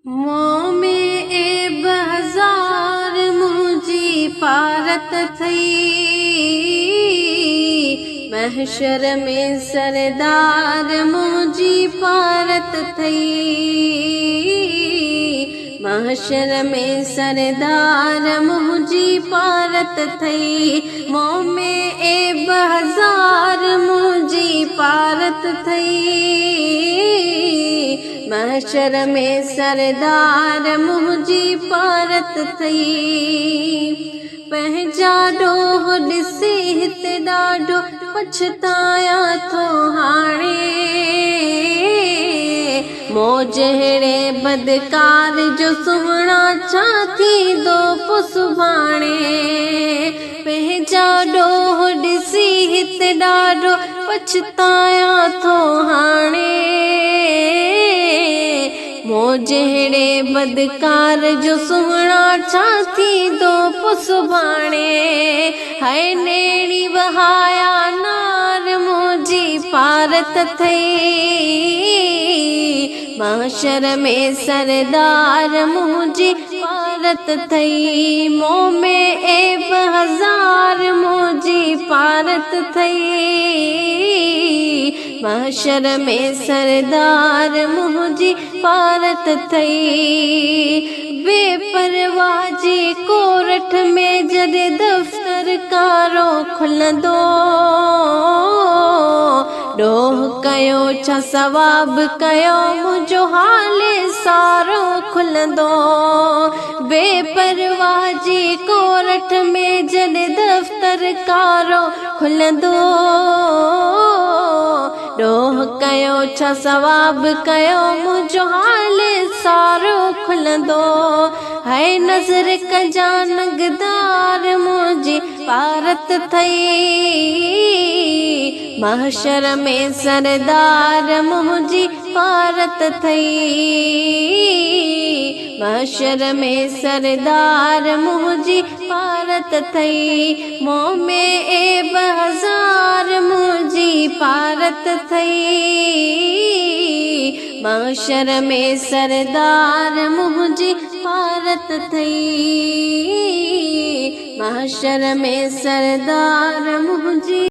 मों में ए हज़ार मुंहिंजी पारत थई। महशर में सरदार मुंहिंजी पारत थई। महशर में सरदार मुंहिंजी पारत थई। मों में ए हज़ार मुंहिंजी पारत थई। महशर में सरदार मुंहिंजी पारत थई। पंहिंजा ॾोह ॾिसी हिते ॾाढो पछताया थो हाणे। मूं जहिड़े बदकार जो सुहिणा छा थींदो पोइ सुभाणे। पंहिंजा ॾोह ॾिसी हिते ॾाढो पछताया थो हाणे। मूं जहिड़े बदकार जो सुहिणा छा थींदो पोइ सुभाणे। हाय नेड़ी वहाया नार मुंहिंजी पारत थई। महशर में सरदार मुंहिंजी पारत थई। मों में ए हज़ार मुंहिंजी पारत थई। महशर में सरदार मुंहिंजी पारत थई। बेपरवाह जी कोरठ में जॾहिं दफ़्तर कारो खुलंदो। ॾोह कयो छा सवाब कयो मुंहिंजो हाल सारो खुलंदो। बेपरवाह जी कोरठ में जॾहिं दफ़्तर कारो खुलंदो। ॾोह कयो छा सवाब कयो मुंहिंजो हाल सारो खुलंदो। हाय नज़र कजां नगदार मुंहिंजी पारत थई। महशर में सरदार मुंहिंजी पारत थई। महशर में सरदार मुंहिंजी पारत थई। मों में ए हज़ार मुंहिंजी पारत थई। महशर में सरदार मुंहिंजी पारत थई। महशर में सरदार मुंहिंजी